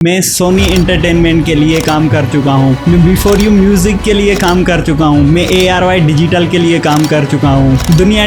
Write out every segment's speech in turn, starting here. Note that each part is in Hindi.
मैं सोनी एंटरटेनमेंट के लिए काम कर चुका हूँ, मैं बिफोर यू म्यूजिक के लिए काम कर चुका हूँ, मैं ARY डिजिटल के लिए काम कर चुका हूँ, दुनिया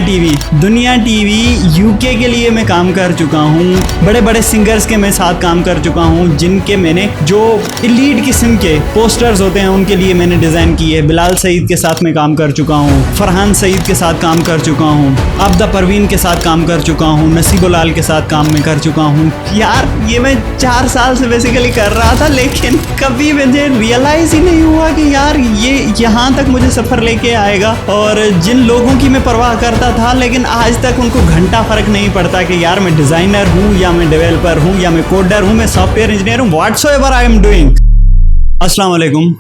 टीवी UK के लिए मैं काम कर चुका हूँ, बड़े बड़े सिंगर्स के मैं साथ काम कर चुका हूँ जिनके मैंने जो एलीट किस्म के पोस्टर्स होते हैं उनके लिए मैंने डिज़ाइन किए। बिलाल सईद के साथ मैं काम कर चुका हूँ, फरहान सईद के साथ काम कर चुका हूँ, आबदा परवीन के साथ काम कर चुका हूँ, नसीबुलाल के साथ काम मैं कर चुका हूँ। यार ये मैं 4 साल से बेसिकली कर रहा था, लेकिन कभी मुझे रियलाइज ही नहीं हुआ कि यार ये यहाँ तक मुझे सफ़र लेके आएगा। और जिन लोगों की मैं परवाह करता था लेकिन आज तक उनको घंटा फ़र्क नहीं पड़ता कि यार मैं डिज़ाइनर हूँ या मैं डेवलपर हूँ या मैं कोडर हूँ, मैं सॉफ्टवेयर इंजीनियर हूँ, व्हाट्सएवर आई एम डूइंग। अस्सलाम वालेकुम।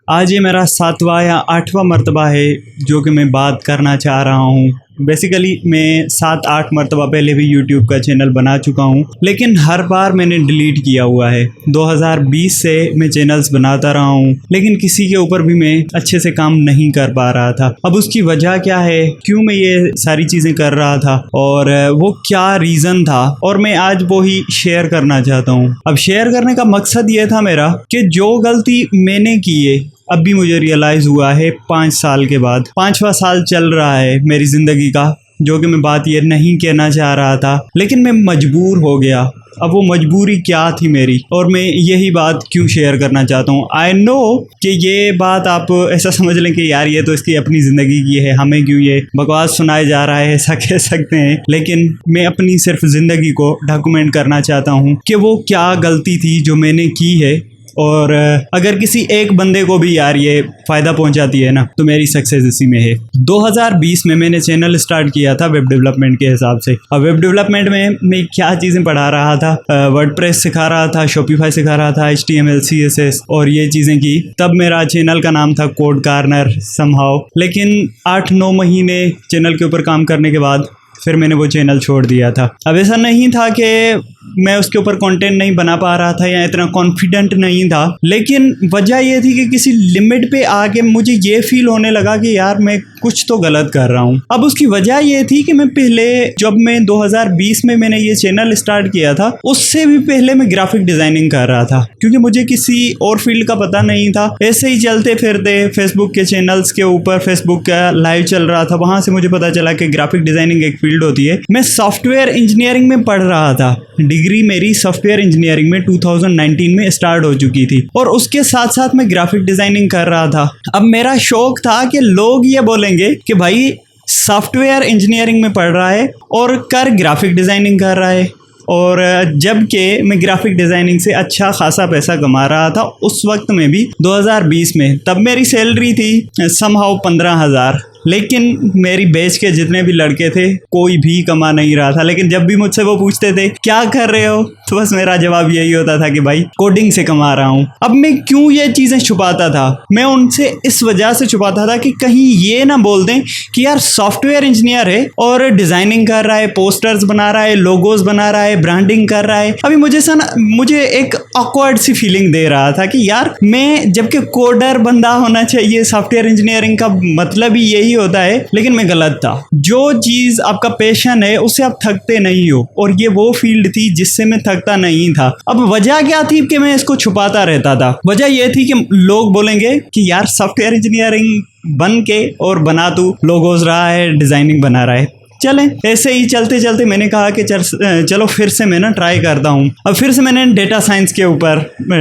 आज ये मेरा 7वां या 8वां मरतबा है जो कि मैं बात करना चाह रहा हूँ। बेसिकली मैं 7-8 मरतबा पहले भी यूट्यूब का चैनल बना चुका हूँ, लेकिन हर बार मैंने डिलीट किया हुआ है। 2020 से मैं चैनल्स बनाता रहा हूँ, लेकिन किसी के ऊपर भी मैं अच्छे से काम नहीं कर पा रहा था। अब उसकी वजह क्या है, क्यों मैं ये सारी चीज़ें कर रहा था और वो क्या रीज़न था, और मैं आज वो ही शेयर करना चाहता हूँ। अब शेयर करने का मकसद ये था मेरा कि जो गलती मैंने की है अब भी मुझे रियलाइज़ हुआ है 5 साल के बाद। 5वां साल चल रहा है मेरी ज़िंदगी का, जो कि मैं बात ये नहीं कहना चाह रहा था, लेकिन मैं मजबूर हो गया। अब वो मजबूरी क्या थी मेरी, और मैं यही बात क्यों शेयर करना चाहता हूँ। आई नो कि ये बात आप ऐसा समझ लें कि यार ये तो इसकी अपनी ज़िंदगी की है, हमें क्यों ये बकवास सुनाया जा रहा है, ऐसा कह सकते हैं। लेकिन मैं अपनी सिर्फ ज़िंदगी को डॉक्यूमेंट करना चाहता हूँ कि वो क्या गलती थी जो मैंने की है, और अगर किसी एक बंदे को भी यार ये फ़ायदा पहुंचाती है ना, तो मेरी सक्सेस इसी में है। 2020 में मैंने चैनल स्टार्ट किया था वेब डेवलपमेंट के हिसाब से। अब वेब डेवलपमेंट में मैं क्या चीज़ें पढ़ा रहा था, वर्डप्रेस सिखा रहा था, शॉपिफाई सिखा रहा था, HTML CSS और ये चीज़ें की। तब मेरा चैनल का नाम था कोड कॉर्नर समहाउ। लेकिन 8-9 महीने चैनल के ऊपर काम करने के बाद फिर मैंने वो चैनल छोड़ दिया था। अब ऐसा नहीं था कि मैं उसके ऊपर कंटेंट नहीं बना पा रहा था या इतना कॉन्फिडेंट नहीं था, लेकिन वजह ये थी कि किसी लिमिट पे आके मुझे ये फील होने लगा कि यार मैं कुछ तो गलत कर रहा हूँ। अब उसकी वजह ये थी कि मैं पहले, जब मैं 2020 में मैंने ये चैनल स्टार्ट किया था, उससे भी पहले मैं ग्राफिक डिज़ाइनिंग कर रहा था, क्योंकि मुझे किसी और फील्ड का पता नहीं था। ऐसे ही चलते फिरते फेसबुक के चैनल्स के ऊपर, फेसबुक का लाइव चल रहा था, वहाँ से मुझे पता चला कि ग्राफिक डिज़ाइनिंग एक फील्ड होती है। मैं सॉफ्टवेयर इंजीनियरिंग में पढ़ रहा था, डिग्री मेरी सॉफ्टवेयर इंजीनियरिंग में 2019 में स्टार्ट हो चुकी थी, और उसके साथ साथ मैं ग्राफिक डिज़ाइनिंग कर रहा था। अब मेरा शौक था कि लोग ये बोलेंगे कि भाई सॉफ्टवेयर इंजीनियरिंग में पढ़ रहा है और कर ग्राफिक डिज़ाइनिंग कर रहा है। और जबकि मैं ग्राफिक डिज़ाइनिंग से अच्छा खासा पैसा कमा रहा था उस वक्त में भी, 2020 में। तब मेरी सैलरी थी समहाउ 15,000, लेकिन मेरी बैच के जितने भी लड़के थे कोई भी कमा नहीं रहा था। लेकिन जब भी मुझसे वो पूछते थे क्या कर रहे हो, तो बस मेरा जवाब यही होता था कि भाई कोडिंग से कमा रहा हूँ। अब मैं क्यों ये चीज़ें छुपाता था, मैं उनसे इस वजह से छुपाता था कि कहीं ये ना बोल दें कि यार सॉफ्टवेयर इंजीनियर है और डिज़ाइनिंग कर रहा है, पोस्टर्स बना रहा है, लोगोज बना रहा है, ब्रांडिंग कर रहा है। अभी मुझे एक ऑकवर्ड सी फीलिंग दे रहा था कि यार मैं, जबकि कोडर बंदा होना चाहिए, सॉफ्टवेयर इंजीनियरिंग का मतलब ही यही होता है, लेकिन मैं गलत था। जो चीज़ आपका पैशन है उससे आप थकते नहीं हो, और ये वो फील्ड थी जिससे मैं थकता नहीं था। अब वजह क्या थी कि मैं इसको छुपाता रहता था? वजह ये थी कि लोग बोलेंगे कि यार सॉफ्टवेयर इंजीनियरिंग बन के और बना तू लोगोज रहा है, डिज़ाइनिंग बना रहा है। चलें, ऐसे ही चलते चलते मैंने कहा कि चलो फिर से मैं ना ट्राई करता हूँ। अब फिर से मैंने डेटा साइंस के ऊपर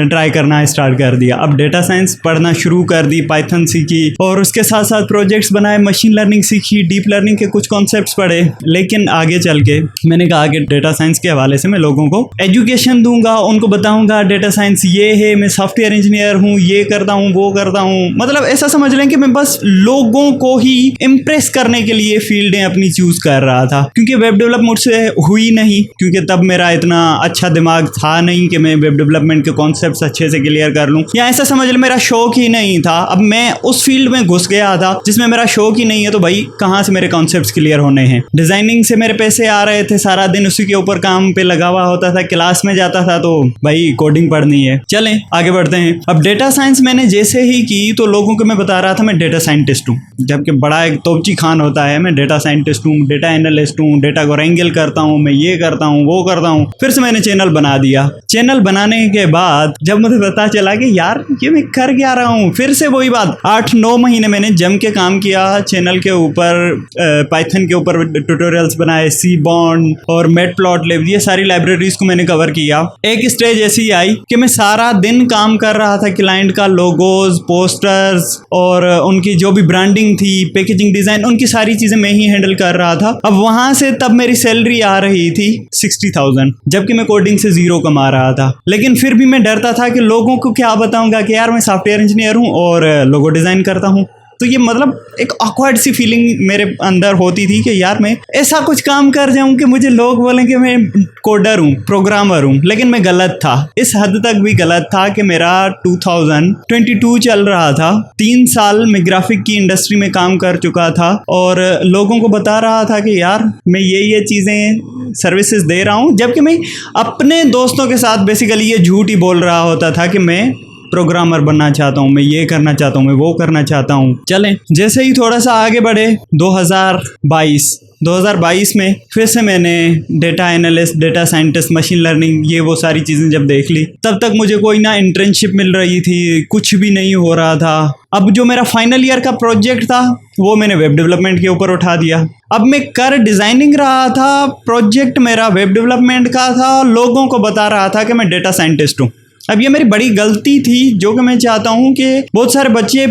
ट्राई करना स्टार्ट कर दिया। अब डेटा साइंस पढ़ना शुरू कर दी, पाइथन सीखी, और उसके साथ साथ प्रोजेक्ट्स बनाए, मशीन लर्निंग सीखी, डीप लर्निंग के कुछ कॉन्सेप्ट्स पढ़े। लेकिन आगे चल के मैंने कहा कि डेटा साइंस के हवाले से मैं लोगों को एजुकेशन दूंगा, उनको बताऊंगा डेटा साइंस ये है, मैं सॉफ्टवेयर इंजीनियर हूँ, ये करता हूँ, वो करता हूँ। मतलब ऐसा समझ लें कि मैं बस लोगों को ही इम्प्रेस करने के लिए फील्डें अपनी चूज कर रहा था, क्योंकि वेब डेवलप मुझसे हुई नहीं, क्योंकि तब मेरा इतना अच्छा दिमाग था नहीं कि मैं वेब डेवलपमेंट के कॉन्सेप्ट्स अच्छे से क्लियर कर लूं, या ऐसा समझ ले मेरा शौक ही नहीं था। अब मैं उस फील्ड में घुस गया था जिसमें मेरा शौक ही नहीं है, तो भाई कहाँ से मेरे कॉन्सेप्ट्स क्लियर होने हैं। डिजाइनिंग से मेरे पैसे आ रहे थे, सारा दिन उसी के ऊपर काम पे लगा हुआ होता था, क्लास में जाता था तो भाई कोडिंग पढ़नी है। चलें आगे बढ़ते हैं। अब डेटा साइंस मैंने जैसे ही की तो लोगों को मैं बता रहा था मैं डेटा साइंटिस्ट हूँ, जबकि बड़ा एक तोपची खान होता है, मैं डेटा साइंटिस्ट हूँ, डेटा एनालिस्ट हूँ, डेटा को रेंगल करता हूँ, मैं ये करता हूँ, वो करता हूँ। फिर से मैंने चैनल बना दिया। चैनल बनाने के बाद जब मुझे पता चला कि यार ये मैं कर क्या रहा हूँ, फिर से वही बात, 8-9 महीने मैंने जम के काम किया चैनल के ऊपर, पाइथन के ऊपर ट्यूटोरियल्स बनाए, सीबॉन्ड और मैटप्लॉटलिब, ये सारी लाइब्रेरीज को मैंने कवर किया। एक स्टेज ऐसी आई कि मैं सारा दिन काम कर रहा था क्लाइंट का लोगोज, पोस्टर्स और उनकी जो भी ब्रांडिंग थी, पैकेजिंग डिजाइन, उनकी सारी चीजें मैं ही हैंडल कर रहा था। अब वहां से तब मेरी सैलरी आ रही थी 60,000, जबकि मैं कोडिंग से 0 कमा रहा था। लेकिन फिर भी मैं डरता था कि लोगों को क्या बताऊंगा कि यार मैं सॉफ्टवेयर इंजीनियर हूं और लोगो डिजाइन करता हूं। तो ये मतलब एक ऑकवर्ड सी फीलिंग मेरे अंदर होती थी कि यार मैं ऐसा कुछ काम कर जाऊं कि मुझे लोग बोलें कि मैं कोडर हूं, प्रोग्रामर हूं। लेकिन मैं गलत था, इस हद तक भी गलत था कि मेरा 2022 चल रहा था, 3 साल मैं ग्राफिक की इंडस्ट्री में काम कर चुका था और लोगों को बता रहा था कि यार मैं ये चीज़ें सर्विसेज दे रहा हूं, जबकि मैं अपने दोस्तों के साथ बेसिकली ये झूठ ही बोल रहा होता था कि मैं प्रोग्रामर बनना चाहता हूँ, मैं ये करना चाहता हूँ, मैं वो करना चाहता हूँ। चलें, जैसे ही थोड़ा सा आगे बढ़े 2022 में फिर से मैंने data analyst, data scientist, machine learning, ये वो सारी चीज़ें जब देख ली, तब तक मुझे कोई ना इंटर्नशिप मिल रही थी, कुछ भी नहीं हो रहा था। अब जो मेरा फाइनल ईयर का प्रोजेक्ट था वो मैंने वेब डेवलपमेंट के ऊपर उठा दिया। अब मैं कर डिज़ाइनिंग रहा था, प्रोजेक्ट मेरा वेब डेवलपमेंट का था, लोगों को बता रहा था कि मैं डेटा साइंटिस्ट हूँ। अब ये मेरी बड़ी गलती थी, जो कि मैं चाहता हूँ कि बहुत सारे बच्चे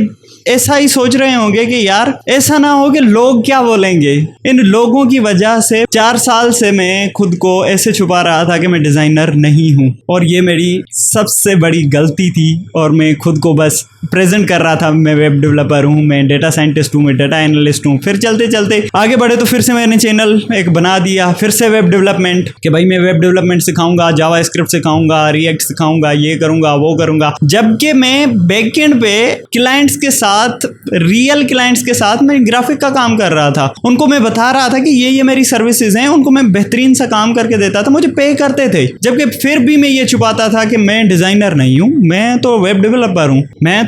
ऐसा ही सोच रहे होंगे कि यार ऐसा ना हो कि लोग क्या बोलेंगे। इन लोगों की वजह से 4 साल से मैं खुद को ऐसे छुपा रहा था कि मैं डिज़ाइनर नहीं हूँ, और ये मेरी सबसे बड़ी गलती थी। और मैं खुद को बस प्रेजेंट कर रहा था, मैं वेब डेवलपर हूँ, मैं डेटा साइंटिस्ट हूँ, मैं डेटा एनालिस्ट हूँ। फिर चलते चलते आगे बढ़े तो फिर से मैंने चैनल एक बना दिया, फिर से वेब डेवलपमेंट, कि भाई मैं वेब डेवलपमेंट सिखाऊंगा, जावा स्क्रिप्ट सिखाऊंगा, रिएक्ट सिखाऊंगा, ये करूंगा, वो करूंगा। जबकि मैं बैकएंड पे क्लाइंट्स के साथ, रियल क्लाइंट्स के साथ मैं ग्राफिक का काम कर रहा था। उनको मैं बता रहा था कि ये मेरी सर्विसेज हैं, उनको मैं बेहतरीन सा काम करके देता था, मुझे पे करते थे। जबकि फिर भी मैं ये छुपाता था कि मैं डिजाइनर नहीं हूँ, मैं तो वेब डेवलपर हूँ, मैं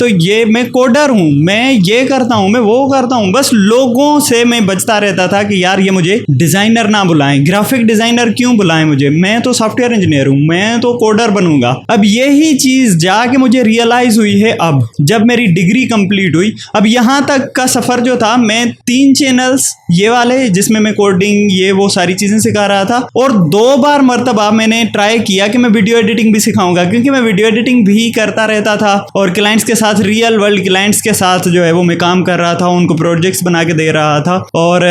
कोडर हूँ, मैं ये करता हूँ, मैं वो करता हूँ। बस लोगों से मैं बचता रहता था कि यार ये मुझे डिजाइनर ना बुलाएं, ग्राफिक डिजाइनर क्यों बुलाएं मुझे, मैं तो सॉफ्टवेयर इंजीनियर हूँ, मैं तो कोडर बनूंगा। अब यही चीज जाके मुझे रियलाइज हुई है अब जब मेरी डिग्री कंप्लीट हुई। अब यहाँ तक का सफर जो था, मैं 3 चैनल्स ये वाले जिसमें मैं कोडिंग, ये वो सारी चीजें सिखा रहा था, और 2 बार मर्तबा मैंने ट्राई किया कि मैं वीडियो एडिटिंग भी सिखाऊंगा, क्योंकि मैं वीडियो एडिटिंग भी करता रहता था और क्लाइंट्स के साथ, रियल वर्ल्ड क्लाइंट्स के साथ जो है वो मैं काम कर रहा था, उनको प्रोजेक्ट्स बना के दे रहा था। और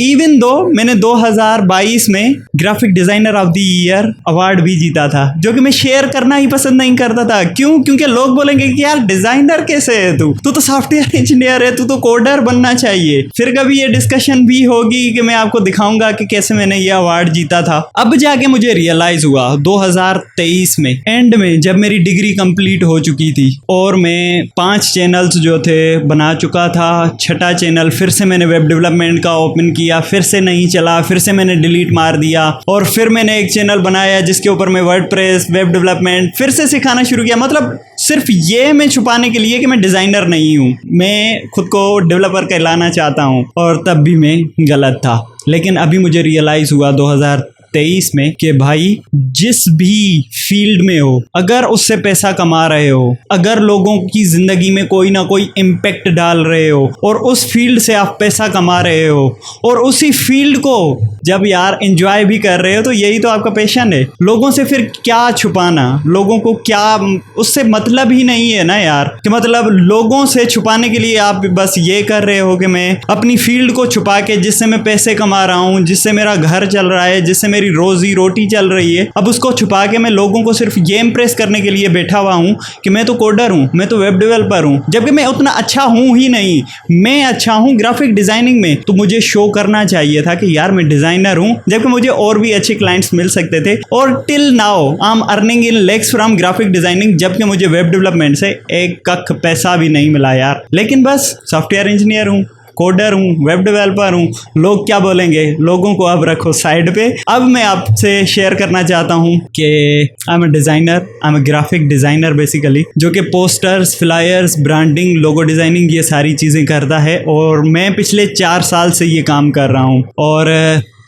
इवन दो मैंने 2022 में graphic designer of the year award भी जीता था, जो कि मैं शेयर करना ही पसंद नहीं करता था। क्यों? क्योंकि लोग बोलेंगे कि यार डिजाइनर कैसे है तू तो सॉफ्टवेयर इंजीनियर है, तू तो कोडर बनना चाहिए। फिर कभी ये डिस्कशन भी होगी कि मैं आपको दिखाऊंगा कि कैसे मैंने ये अवार्ड जीता था। अब जाके मुझे रियलाइज हुआ 2023 में एंड में, जब मेरी डिग्री कंप्लीट हो चुकी थी और मैं 5 चैनल्स जो थे बना चुका था। 6ठा चैनल फिर से मैंने वेब डेवलपमेंट का ओपन किया, फिर से नहीं चला, फिर से मैंने डिलीट मार दिया, और फिर मैंने एक चैनल बनाया जिसके ऊपर मैं वर्डप्रेस, वेब डेवलपमेंट फिर से सिखाना शुरू किया। मतलब सिर्फ ये मैं छुपाने के लिए कि मैं डिजाइनर नहीं हूँ, मैं खुद को डेवलपर कहलाना चाहता हूँ, और तब भी मैं गलत था। लेकिन अभी मुझे रियलाइज हुआ 2023 में कि भाई जिस भी फील्ड में हो, अगर उससे पैसा कमा रहे हो, अगर लोगों की जिंदगी में कोई ना कोई इम्पैक्ट डाल रहे हो, और उस फील्ड से आप पैसा कमा रहे हो, और उसी फील्ड को जब यार एंजॉय भी कर रहे हो, तो यही तो आपका पैशन है। लोगों से फिर क्या छुपाना, लोगों को क्या, उससे मतलब ही नहीं है ना यार, कि मतलब लोगों से छुपाने के लिए आप बस ये कर रहे हो कि मैं अपनी फील्ड को छुपा के, जिससे मैं पैसे कमा रहा हूँ, जिससे मेरा घर चल रहा है, जिससे मेरी रोजी रोटी चल रही है, अब उसको छुपा के मैं लोगों को सिर्फ ये इंप्रेस करने के लिए बैठा हुआ हूँ कि मैं तो कोडर हूँ, मैं तो वेब डेवलपर हूँ, जबकि मैं उतना अच्छा हूँ ही नहीं। मैं अच्छा हूँ ग्राफिक डिजाइनिंग में, तो मुझे शो करना चाहिए था कि यार मैं डिजाइनर हूँ, जबकि मुझे और भी अच्छे क्लाइंट्स मिल सकते थे। और till now I am earning in lakhs from graphic designing, जबकि मुझे वेब डेवलपमेंट से एक कख पैसा भी नहीं मिला यार। लेकिन बस सॉफ्टवेयर इंजीनियर हूँ, कोडर हूँ, वेब डेवलपर हूँ, लोग क्या बोलेंगे, लोगों को अब रखो साइड पे। अब मैं आपसे शेयर करना चाहता हूँ कि I am a designer, I am a graphic designer basically, जो कि posters, flyers, branding, logo designing ये सारी चीज़ें करता है। और मैं पिछले 4 साल से ये काम कर रहा हूँ। और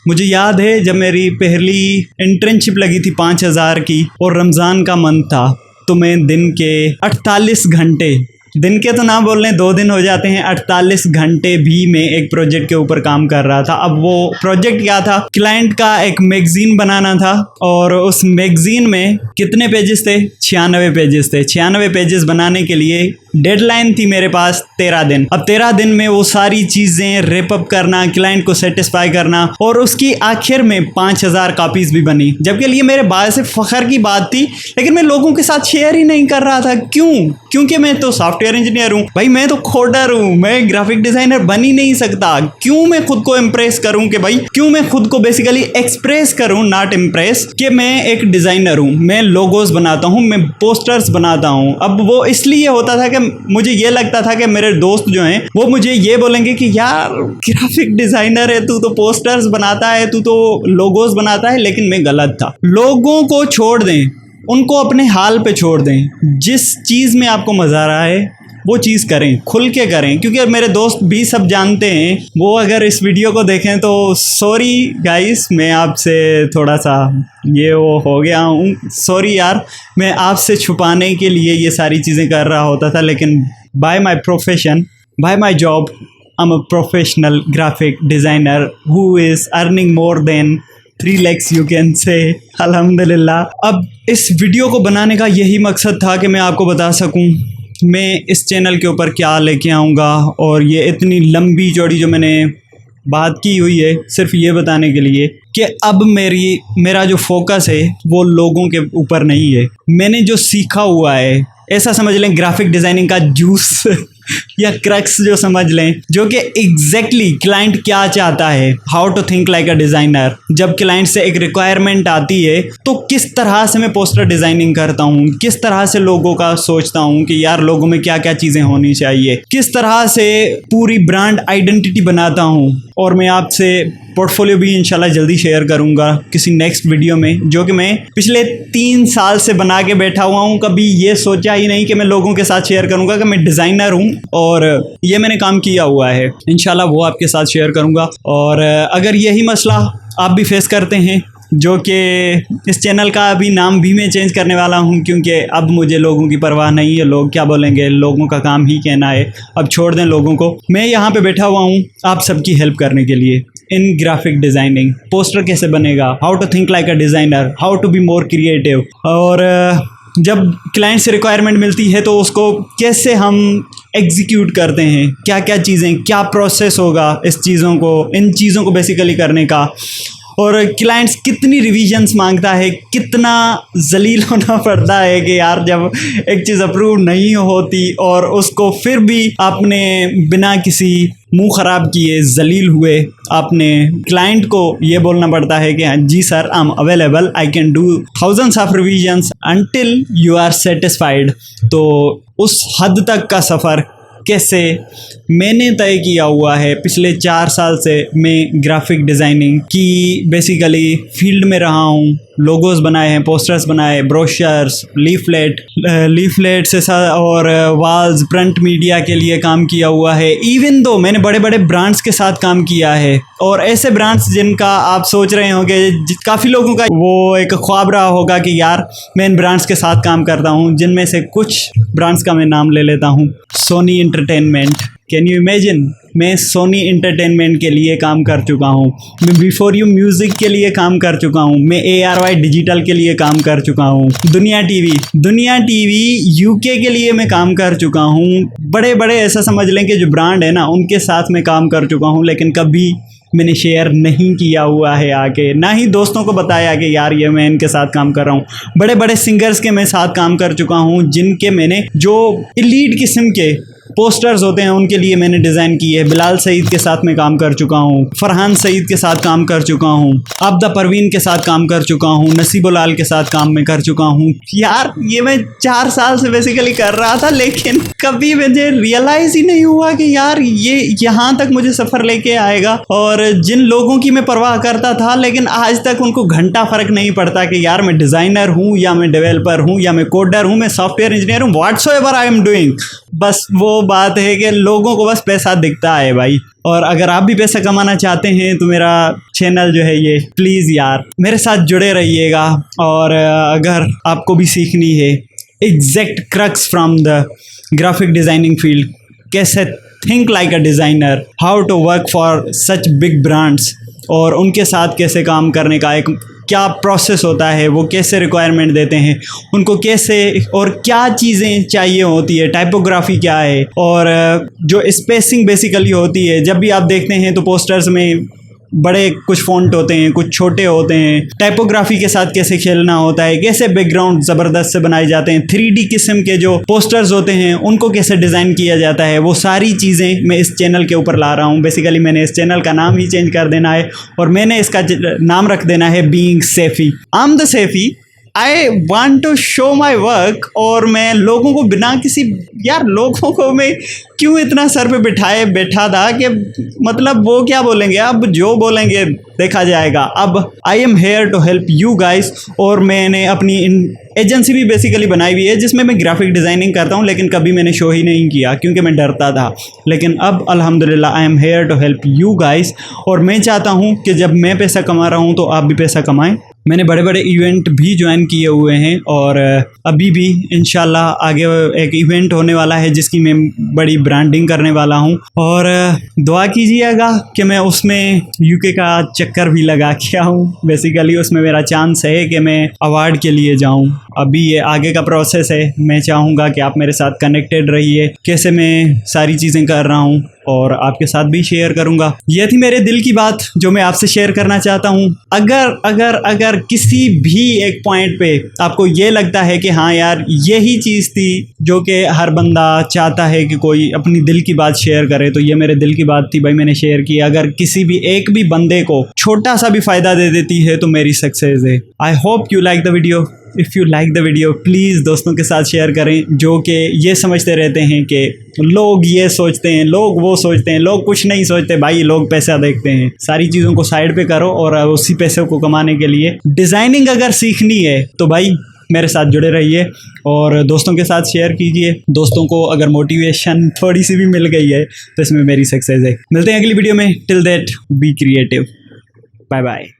मुझे याद है जब मेरी पहली इंटर्नशिप लगी थी 5,000 की, और रमज़ान का मंथ था, तो मैं दिन के 48 घंटे, दिन के तो ना बोल रहे 2 दिन हो जाते हैं, 48 घंटे भी मैं एक प्रोजेक्ट के ऊपर काम कर रहा था। अब वो प्रोजेक्ट क्या था, क्लाइंट का एक मैगजीन बनाना था, और उस मैगजीन में कितने पेजेस थे, 96 पेजेस थे। 96 पेजेस बनाने के लिए डेडलाइन थी मेरे पास 13 दिन। अब 13 दिन में वो सारी चीज़ें रेप अप करना, क्लाइंट को सेटिस्फाई करना, और उसकी आखिर में 5,000 कॉपीज़ भी बनी, जबकि लिए मेरे बात से फ़ख्र की बात थी। लेकिन मैं लोगों के साथ शेयर ही नहीं कर रहा था। क्यों? क्योंकि मैं तो सॉफ्टवेयर इंजीनियर हूँ भाई, मैं तो कोडर हूँ, मैं ग्राफिक डिज़ाइनर बन ही नहीं सकता। क्यों मैं खुद को इम्प्रेस करूँ कि भाई, क्यों मैं खुद को बेसिकली एक्सप्रेस करूँ, नॉट इम्प्रेस, कि मैं एक डिज़ाइनर हूँ, मैं लोगोस बनाता हूँ, मैं पोस्टर्स बनाता हूँ। अब वो इसलिए होता था कि मुझे ये लगता था कि मेरे दोस्त जो हैं वो मुझे ये बोलेंगे कि यार ग्राफिक डिज़ाइनर है तू, तो पोस्टर्स बनाता है, तू तो लोगोस बनाता है। लेकिन मैं गलत था। लोगों को छोड़ दें, उनको अपने हाल पे छोड़ दें। जिस चीज़ में आपको मज़ा आ रहा है वो चीज़ करें, खुल के करें। क्योंकि अब मेरे दोस्त भी सब जानते हैं, वो अगर इस वीडियो को देखें तो सॉरी गाइस, मैं आपसे थोड़ा सा ये वो हो गया हूँ, सॉरी यार, मैं आपसे छुपाने के लिए ये सारी चीज़ें कर रहा होता था। लेकिन bye my profession, bye my job, I am a professional graphic designer who is earning more than 3 lakhs you can say, अल्हम्दुलिल्लाह। अब इस वीडियो को बनाने का यही मकसद था कि मैं आपको बता सकूं मैं इस चैनल के ऊपर क्या लेके आऊँगा। और ये इतनी लंबी चौड़ी जो मैंने बात की हुई है, सिर्फ ये बताने के लिए कि अब मेरा जो फोकस है वो लोगों के ऊपर नहीं है। मैंने जो सीखा हुआ है, ऐसा समझ लें ग्राफिक डिज़ाइनिंग का जूस या क्रक्स जो समझ लें, जो कि एग्जैक्टली क्लाइंट क्या चाहता है, how to think like a designer. जब क्लाइंट से एक रिक्वायरमेंट आती है तो किस तरह से मैं पोस्टर डिज़ाइनिंग करता हूँ, किस तरह से लोगों का सोचता हूँ कि यार लोगों में क्या क्या चीज़ें होनी चाहिए, किस तरह से पूरी ब्रांड आइडेंटिटी बनाता हूँ। और मैं आपसे पोर्टफोलियो भी इंशाल्लाह जल्दी शेयर करूँगा किसी नेक्स्ट वीडियो में, जो कि मैं पिछले 3 साल से बना के बैठा हुआ हूँ। कभी ये सोचा ही नहीं कि मैं लोगों के साथ शेयर करूँगा कि मैं डिज़ाइनर हूँ और ये मैंने काम किया हुआ है। इंशाल्लाह वो आपके साथ शेयर करूँगा। और अगर यही मसला आप भी फेस करते हैं, जो कि इस चैनल का अभी नाम भी मैं चेंज करने वाला हूं, क्योंकि अब मुझे लोगों की परवाह नहीं है, लोग क्या बोलेंगे, लोगों का काम ही कहना है। अब छोड़ दें लोगों को, मैं यहाँ पे बैठा हुआ हूँ आप सबकी हेल्प करने के लिए इन ग्राफिक डिज़ाइनिंग। पोस्टर कैसे बनेगा, how to think like a designer, how to be more creative. और जब क्लाइंट से रिक्वायरमेंट मिलती है तो उसको कैसे हम एग्जीक्यूट करते हैं, क्या क्या चीज़ें, क्या प्रोसेस होगा इस चीज़ों को, इन चीज़ों को बेसिकली करने का। और क्लाइंट्स कितनी रिविजन्स मांगता है, कितना जलील होना पड़ता है कि यार जब एक चीज़ अप्रूव नहीं होती और उसको फिर भी आपने बिना किसी मुंह ख़राब किए, जलील हुए, आपने क्लाइंट को ये बोलना पड़ता है कि हाँ जी sir, I am available, I can do thousands of revisions until you are satisfied. तो उस हद तक का सफ़र कैसे मैंने तय किया हुआ है। पिछले 4 साल से मैं ग्राफिक डिज़ाइनिंग की बेसिकली फील्ड में रहा हूँ। लोगोस बनाए हैं, पोस्टर्स बनाए, ब्रोशर्स, लीफलेट से और वॉल्स, प्रिंट मीडिया के लिए काम किया हुआ है। इवन दो मैंने बड़े बड़े ब्रांड्स के साथ काम किया है, और ऐसे ब्रांड्स जिनका आप सोच रहे होंगे, काफ़ी लोगों का वो एक ख्वाब रहा होगा कि यार मैं इन ब्रांड्स के साथ काम करता हूँ, जिनमें से कुछ ब्रांड्स का मैं नाम ले लेता हूँ। Sony Entertainment, can you imagine, मैं सोनी एंटरटेनमेंट के लिए काम कर चुका हूँ, मैं बिफोर यू म्यूज़िक के लिए काम कर चुका हूँ, मैं ARY डिजिटल के लिए काम कर चुका हूँ, दुनिया टीवी UK के लिए मैं काम कर चुका हूँ। बड़े बड़े ऐसा समझ लें कि जो ब्रांड है ना, उनके साथ मैं काम कर चुका हूँ। लेकिन कभी मैंने शेयर नहीं किया हुआ है आके, ना ही दोस्तों को बताया कि यार ये मैं इनके साथ काम कर रहा हूँ। बड़े बड़े सिंगर्स के मैं साथ काम कर चुका हूँ, जिनके मैंने जो एलीट किस्म के पोस्टर्स होते हैं उनके लिए मैंने डिज़ाइन की है। बिलाल सईद के साथ मैं काम कर चुका हूँ, फरहान सईद के साथ काम कर चुका हूँ, आबदा परवीन के साथ काम कर चुका हूँ, नसीबुलाल के साथ काम मैं कर चुका हूँ। यार ये मैं 4 साल से बेसिकली कर रहा था, लेकिन कभी मुझे रियलाइज़ ही नहीं हुआ कि यार ये यहाँ तक मुझे सफ़र लेके आएगा। और जिन लोगों की मैं परवाह करता था, लेकिन आज तक उनको घंटा फ़र्क नहीं पड़ता कि यार मैं डिज़ाइनर हूँ या मैं डेवलपर हूँ या मैं कोडर हूँ, मैं सॉफ्टवेयर इंजीनियर हूँ, व्हाट्सोएवर आई एम डूइंग। बस वो बात है कि लोगों को बस पैसा दिखता है भाई। और अगर आप भी पैसा कमाना चाहते हैं तो मेरा चैनल जो है ये, प्लीज़ यार मेरे साथ जुड़े रहिएगा। और अगर आपको भी सीखनी है exact crux from the graphic designing field, कैसे think like a designer, how to work for such big brands, और उनके साथ कैसे काम करने का एक क्या प्रोसेस होता है, वो कैसे रिक्वायरमेंट देते हैं, उनको कैसे और क्या चीज़ें चाहिए होती है, टाइपोग्राफी क्या है, और जो स्पेसिंग बेसिकली होती है। जब भी आप देखते हैं तो पोस्टर्स में बड़े कुछ फ़ॉन्ट होते हैं, कुछ छोटे होते हैं, टाइपोग्राफी के साथ कैसे खेलना होता है, कैसे बैकग्राउंड ज़बरदस्त से बनाए जाते हैं, 3D किस्म के जो पोस्टर्स होते हैं उनको कैसे डिज़ाइन किया जाता है, वो सारी चीज़ें मैं इस चैनल के ऊपर ला रहा हूँ। बेसिकली मैंने इस चैनल का नाम ही चेंज कर देना है और मैंने इसका नाम रख देना है being Saifi. I am the Saifi, I want to show my work. और मैं लोगों को बिना किसी, यार लोगों को मैं क्यों इतना सर पे बिठाए बैठा था कि मतलब वो क्या बोलेंगे, अब जो बोलेंगे देखा जाएगा। अब I am here to help you guys. और मैंने अपनी एजेंसी भी बेसिकली बनाई हुई है जिसमें मैं ग्राफिक डिज़ाइनिंग करता हूँ, लेकिन कभी मैंने शो ही नहीं किया क्योंकि मैं डरता था। लेकिन अब अल्हम्दुलिल्लाह I am here to help you guys. और मैं चाहता हूँ कि जब मैं पैसा कमा रहा हूँ तो आप भी पैसा कमाएं। मैंने बड़े बड़े इवेंट भी ज्वाइन किए हुए हैं और अभी भी इंशाल्लाह आगे एक इवेंट होने वाला है जिसकी मैं बड़ी ब्रांडिंग करने वाला हूं। और दुआ कीजिएगा कि मैं उसमें यूके का चक्कर भी लगा के आऊँ। बेसिकली उसमें मेरा चांस है कि मैं अवार्ड के लिए जाऊं। अभी ये आगे का प्रोसेस है, मैं चाहूँगा कि आप मेरे साथ कनेक्टेड रहिए, कैसे मैं सारी चीज़ें कर रहा हूँ और आपके साथ भी शेयर करूँगा। ये थी मेरे दिल की बात जो मैं आपसे शेयर करना चाहता हूँ। अगर अगर अगर किसी भी एक पॉइंट पे आपको ये लगता है कि हाँ यार यही चीज़ थी जो कि हर बंदा चाहता है कि कोई अपनी दिल की बात शेयर करे, तो ये मेरे दिल की बात थी भाई, मैंने शेयर की। अगर किसी भी एक भी बंदे को छोटा सा भी फ़ायदा दे देती है तो मेरी सक्सेस है। I hope you like the video. If you like the video please दोस्तों के साथ शेयर करें जो कि ये समझते रहते हैं कि लोग ये सोचते हैं, लोग वो सोचते हैं। लोग कुछ नहीं सोचते भाई, लोग पैसा देखते हैं। सारी चीज़ों को साइड पे करो और उसी पैसे को कमाने के लिए डिज़ाइनिंग अगर सीखनी है तो भाई मेरे साथ जुड़े रहिए और दोस्तों के साथ शेयर कीजिए। दोस्तों को अगर मोटिवेशन थोड़ी सी भी मिल गई है तो इसमें मेरी सक्सेस है। मिलते हैं अगली वीडियो में। Till that be creative. Bye bye.